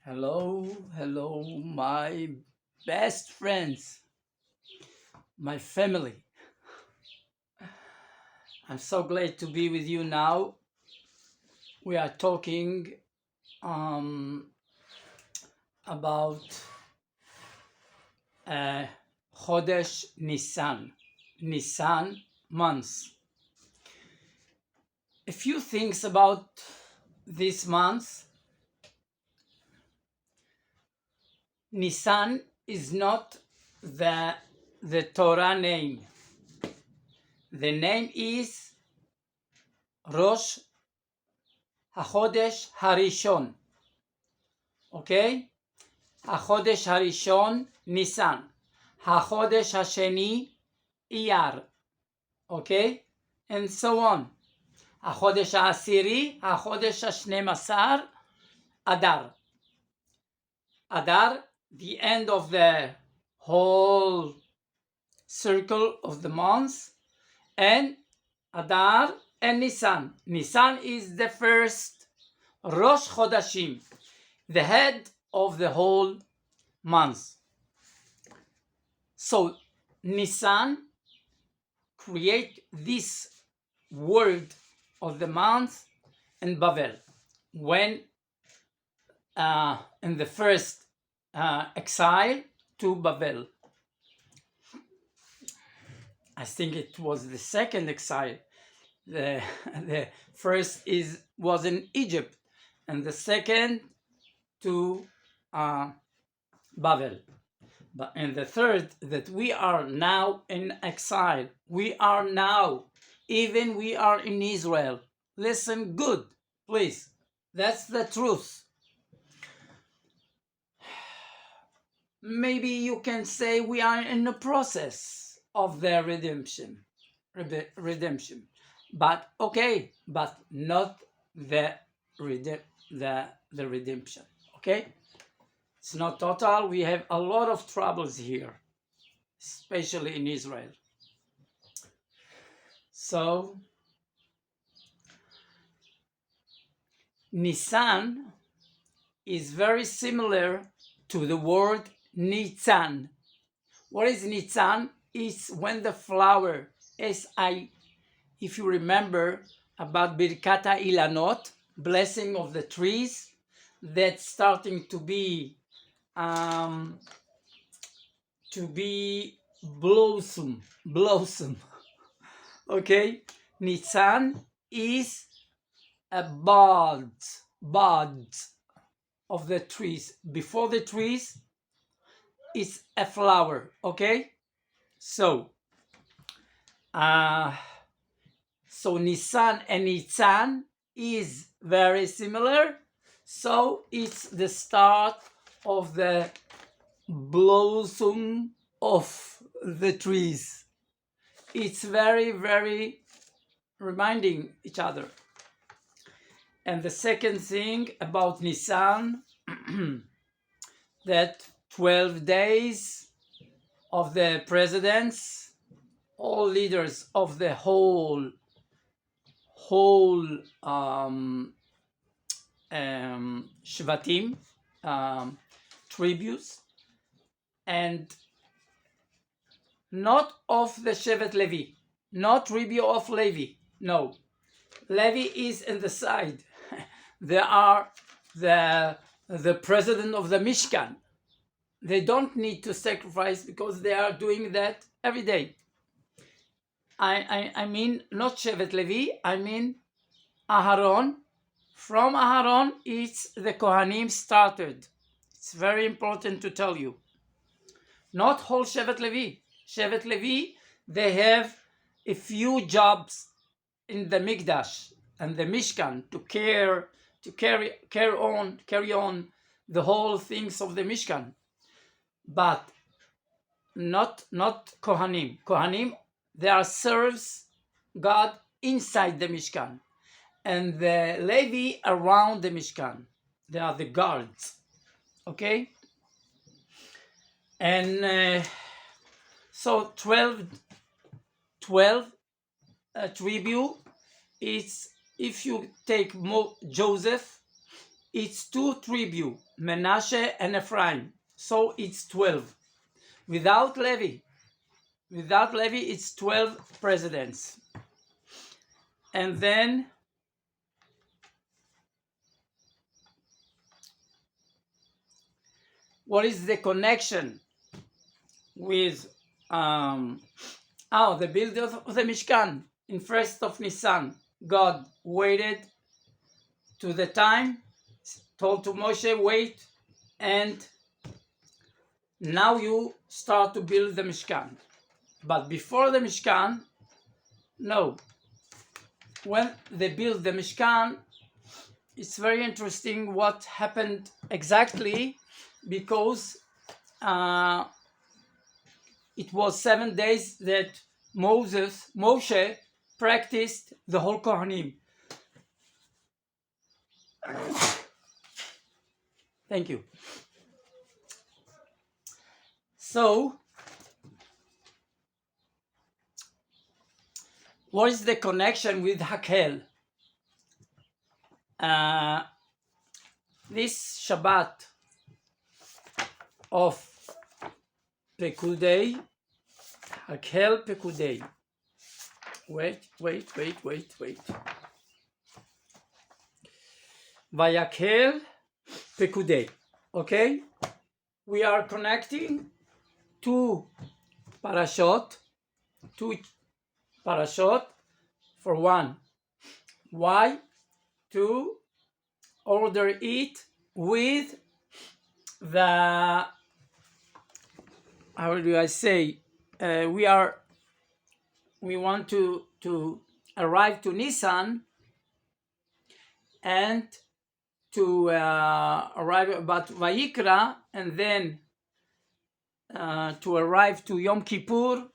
Hello, my best friends, my family. I'm so glad to be with you now. We are talking um, about uh, haChodesh Nissan month. A few things about this month. Nissan is not the Torah name. The name is Rosh haChodesh Harishon. Okay? haChodesh Harishon Nissan. haChodesh Hasheni Iyar. Okay? And so on. haChodesh Ha'asiri, haChodesh Hashnemasar, Adar. Adar, the end of the whole circle of the months, and Adar and Nissan. Nissan is the first Rosh Chodashim, the head of the whole month. So Nissan create this word of the month in Babel when in the first exile to Babel. I think it was the second exile. The first was in Egypt, and the second to Babel. But in the third, that we are now in exile. We are now, even we are in Israel. Listen good, please. That's the truth. Maybe you can say we are in the process of the redemption. But okay, but not the redemption. Okay? It's not total. We have a lot of troubles here, especially in Israel. So, Nissan is very similar to the word Nitzan. What is Nitzan? It's when the flower, if you remember about Birkata Ilanot, blessing of the trees, that's starting to be blossom. Okay, Nitzan is a bud of the trees. Before the trees, it's a flower. Okay, so Nissan and Nitzan is very similar. So it's the start of the blossom of the trees. It's very, very reminding each other. And the second thing about Nissan, that 12 days of the presidents, all leaders of the whole Shvatim, tributes, and not of the Shevet Levi, not tribu of Levi. No, Levi is in the side. They are the president of the Mishkan. They don't need to sacrifice because they are doing that every day. I mean not Shevet Levi, I mean Aharon. From Aharon, it's the Kohanim started. It's very important to tell you. Not whole Shevet Levi. Shevet Levi, they have a few jobs in the Mikdash and the Mishkan to carry on the whole things of the Mishkan, but not Kohanim. Kohanim, they are serves God inside the Mishkan, and the Levi around the Mishkan. They are the guards. Okay, and so 12 tribu. It's if you take Joseph, it's 2 tribes, Menashe and Ephraim. So it's 12. Without Levi, it's 12 presidents. And then what is the connection with the building of the Mishkan in 1st of Nissan? God waited to the time, told to Moshe, wait, and now you start to build the Mishkan. But before the Mishkan, no. When they built the Mishkan, it's very interesting what happened exactly, because it was 7 days that Moshe practiced the whole Kohanim. Thank you. So, what is the connection with Hakel? This Shabbat of Pekudei, Hakel Pekudei. Wait. Vayakel Pekudei. Okay? We are connecting two parashot for one. Why? To order it with the, how do I say, we want to arrive to Nissan and to arrive about Vayikra, and then to arrive to Yom Kippur,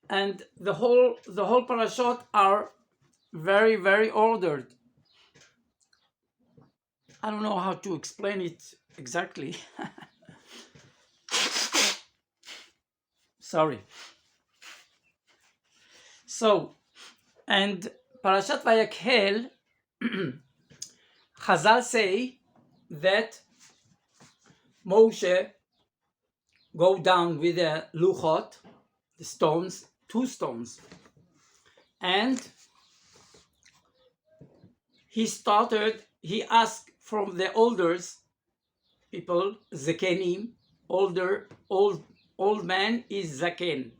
and the whole parashot are very, very ordered. I don't know how to explain it exactly. Sorry. So, and Parashat Vayakhel, Chazal say that Moshe go down with the luchot, the stones, 2 stones, and he asked from the elders, people, Zakenim, old man is Zaken.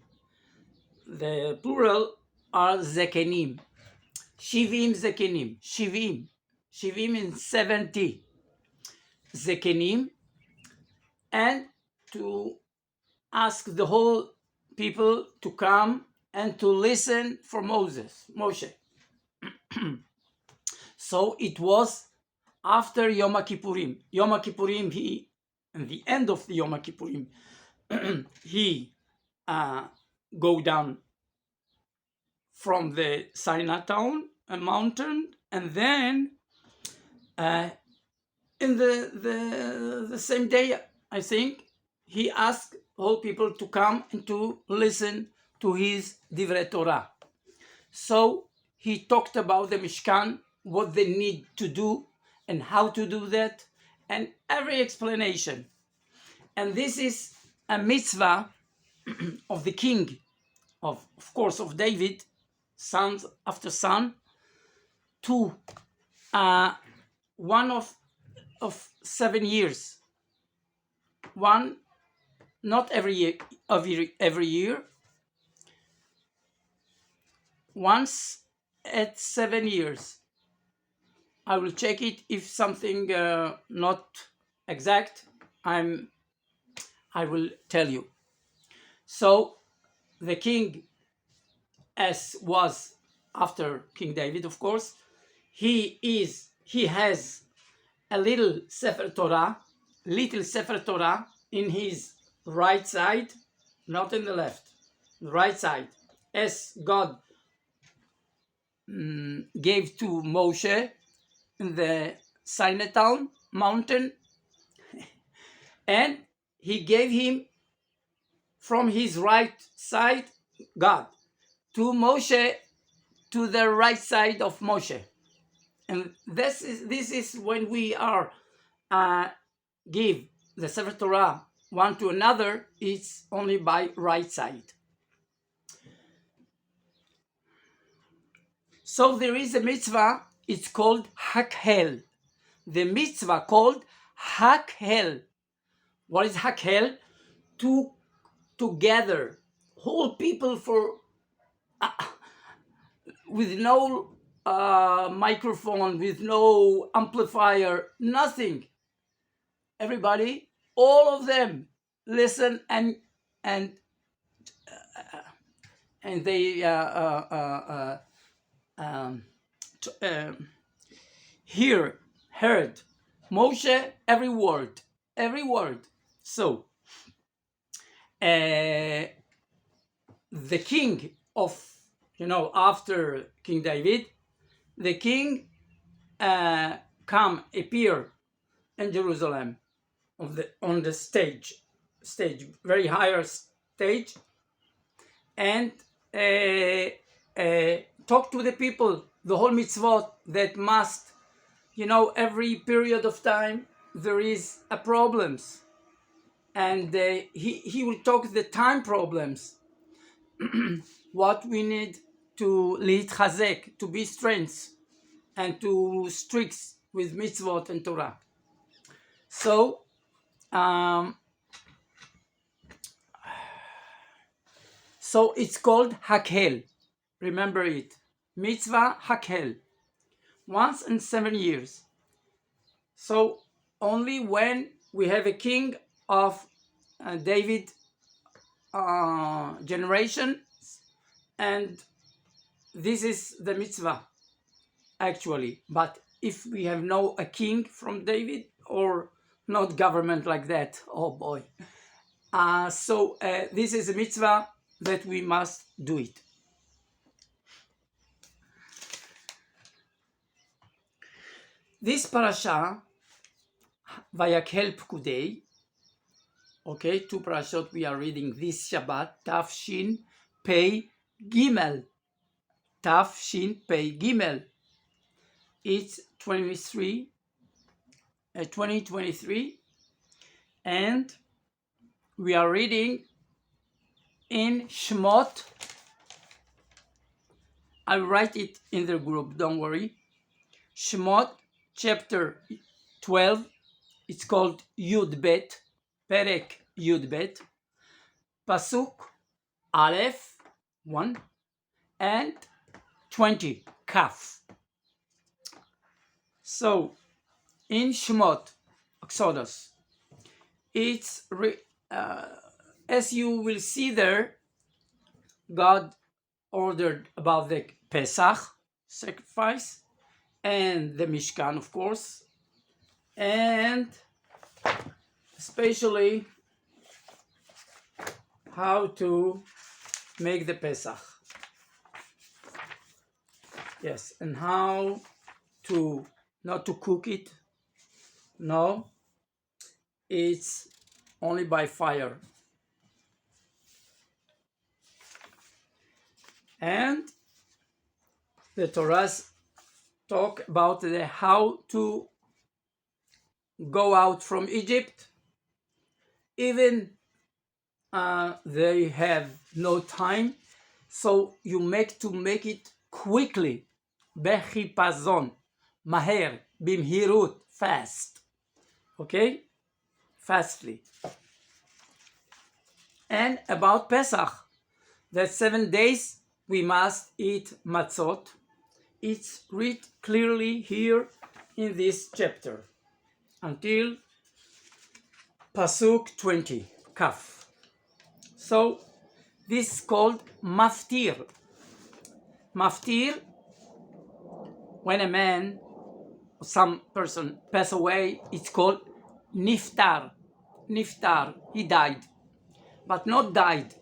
The plural are Zakenim. Shivim Zakenim. Shivim means 70 Zakenim. And to ask the whole people to come and to listen for Moshe. So it was after Yom Kippurim. Yom Kippurim, in the end of the Yom Kippurim, he go down from the Sinai mountain, and then in the same day, I think, he asked all people to come and to listen to his Divrei Torah. So he talked about the Mishkan, what they need to do and how to do that, and every explanation. And this is a mitzvah of the king, of course, of David, son after son, to one of 7 years. One, not every year, once at 7 years. I will check it if something not exact. I will tell you. So the king, as was after King David, of course, he has a little Sefer Torah in his right side, not in the left, the right side, as God gave to Moshe in the Sinai mountain, and he gave him from his right side, God, to Moshe, to the right side of Moshe. And this is when we are give the Sefer Torah one to another, it's only by right side. So there is a mitzvah, it's called hakhel. The mitzvah called hakhel. What is hakhel? To gather whole people for with no microphone, with no amplifier, nothing. Everybody, all of them, listen and they heard Moshe every word. So the king of, after King David, the king appear in Jerusalem on the stage, very higher stage, and talk to the people, the whole mitzvot that must, every period of time there is a problems, and he will talk the time problems, what we need to להתחזק, to be strength, and to strict with mitzvot and Torah. So so it's called hakhel. Remember it. Mitzvah hakhel. Once in 7 years. So only when we have a king of David generation, and this is the mitzvah actually. But if we have a king from David, or not government like that, oh boy. So this is a mitzvah that we must do it. This parasha, Vayakhel Pkudei, okay, 2 parashot we are reading this Shabbat, Tafshin Pei Gimel. Tafshin Pei Gimel. It's 2023, and we are reading in Shemot. I'll write it in the group, don't worry. Shemot chapter 12, it's called Yud Bet, Perek Yud Bet, Pasuk Aleph 1 and 20, Kaf. So in Shemot, Exodus, it's as you will see there, God ordered about the Pesach sacrifice and the Mishkan, of course, and especially how to make the Pesach. Yes, and how to, not to cook it. No, it's only by fire. And the Torahs talk about how to go out from Egypt. Even they have no time, so you make it quickly. Bechipazon, maher, bimhirut, fast. Okay? Fastly. And about Pesach, that 7 days we must eat matzot. It's read clearly here in this chapter until Pasuk 20, Kaf. So this is called maftir. Maftir, when a man or some person pass away, it's called niftar. Niftar, he died, but not died.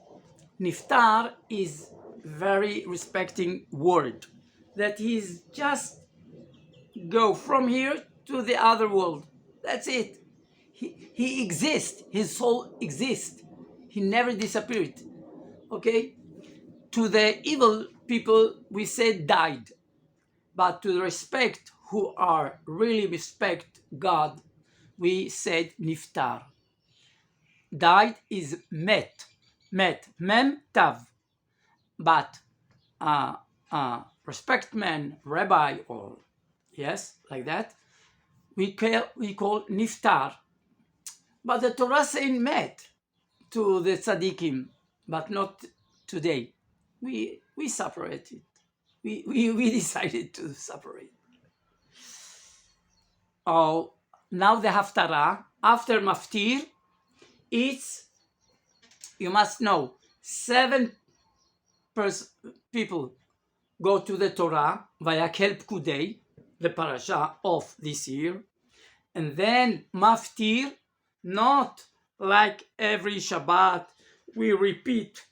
Niftar is very respecting word, that he's just go from here to the other world. That's it. He exists. His soul exists. He never disappeared. Okay? To the evil people, we say died. But to respect who are really respect God, we said niftar. Died is met, mem tav. But respect man, rabbi, or yes, like that, we call niftar. But the Torah saying met to the tzaddikim, but not today. We separated. We decided to separate. Oh, now the haftarah after maftir, it's, you must know, 7 people go to the Torah via Kel Pkudei, the parasha of this year, and then maftir, not like every Shabbat we repeat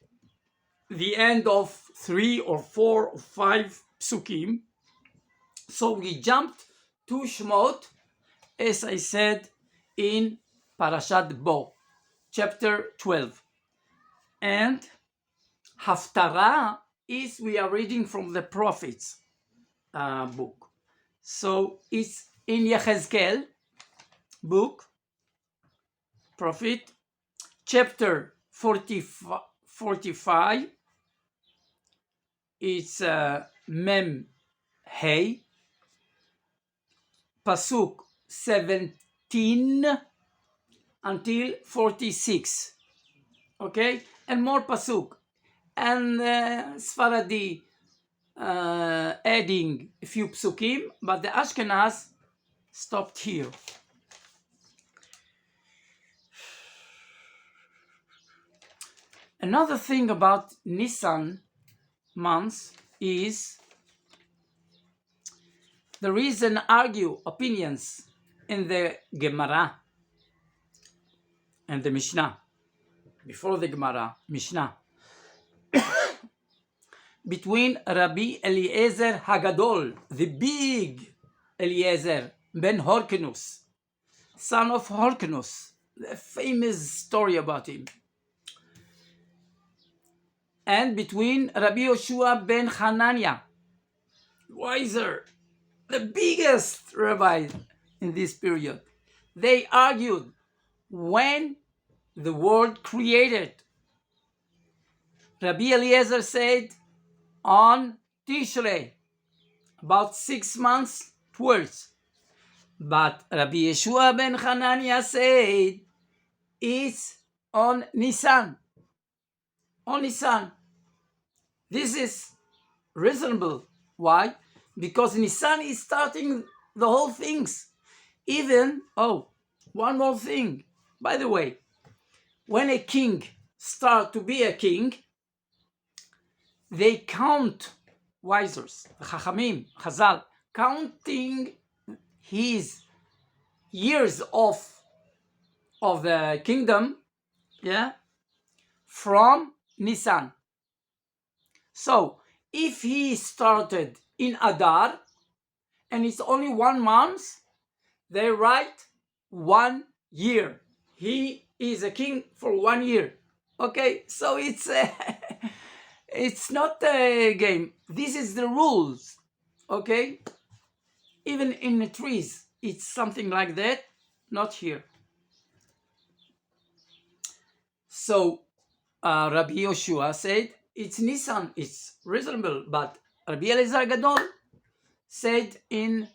the end of 3 or 4 or 5 psukim. So we jumped to Shmot, as I said, in Parashat Bo, chapter 12. And Haftarah is, we are reading from the prophets book. So it's in Yechezkel book, prophet, chapter 45. It's Mem Hey, Pasuk 17 until 46. Okay, and more Pasuk. And Sfaradi adding a few psukim, but the Ashkenaz stopped here. Another thing about Nissan months is there is an opinions in the Gemara and the Mishnah, before the Gemara, Mishnah, between Rabbi Eliezer Hagadol, the big Eliezer ben Horkenus, son of Horkenus, the famous story about him, and between Rabbi Yoshua ben Hanania, wiser, the biggest rabbi in this period. They argued when the world created. Rabbi Eliezer said on Tishrei, about 6 months towards. But Rabbi Yeshua ben Hanania said it's on Nissan. On Nissan. This is reasonable. Why? Because Nissan is starting the whole things. Even, one more thing. By the way, when a king starts to be a king, they count, wisers, Chachamim, Chazal, counting his years of the kingdom, from Nissan. So if he started in Adar and it's only 1 month, they write 1 year. He is a king for 1 year. Okay, so it's it's not a game. This is the rules. Okay, even in the trees, it's something like that. Not here. So Rabbi Yoshua said it's Nissan, it's reasonable, but Rabbi Eliezer Gadol said in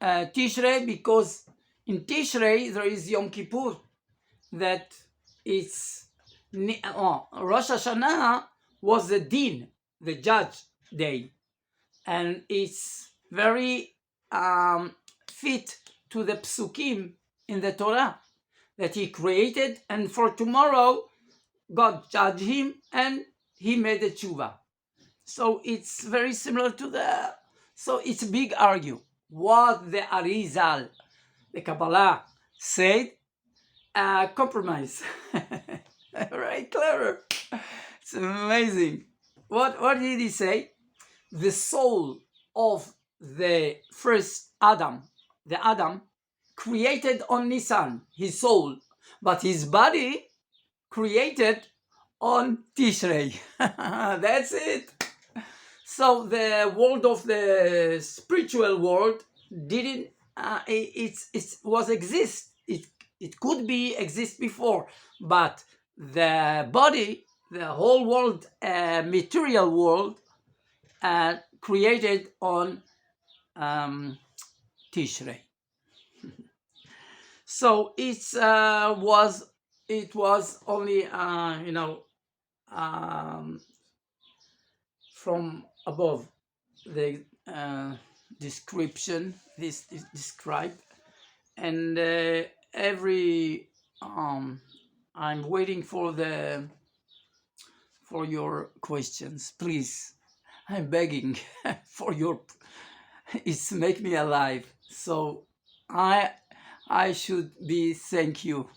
Tishrei, because in Tishrei there is Yom Kippur, that it's Rosh Hashanah was the din, the judge day, and it's very fit to the psukim in the Torah that he created, and for tomorrow God judged him and he made a tshuva. So it's very similar to so it's a big argue. What the Arizal, the Kabbalah, said, compromise. Right, clever. It's amazing. What did he say? The soul of the first Adam, the Adam, created on Nissan, his soul, but his body created on Tishrei. That's it. So the world of the spiritual world, didn't it was exist. It could be exist before, but the body, the whole world, material world, created on Tishrei. So it was only from above the description. This is described, and every I'm waiting for your questions, please. I'm begging for your. It's make me alive. So I should be thank you.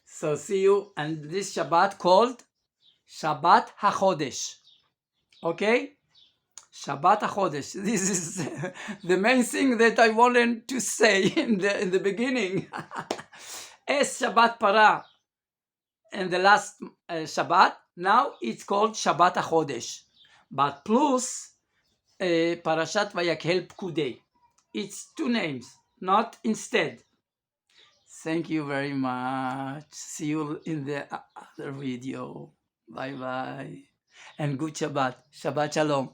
So see you, and this Shabbat called Shabbat haChodesh. Okay? Shabbat haChodesh. This is the main thing that I wanted to say in the beginning. As Shabbat Para in the last Shabbat, now it's called Shabbat haChodesh. But plus Parashat Vayakhel Pkudei. It's two names, not instead. Thank you very much. See you in the other video. Bye bye. And good Shabbat. Shabbat Shalom.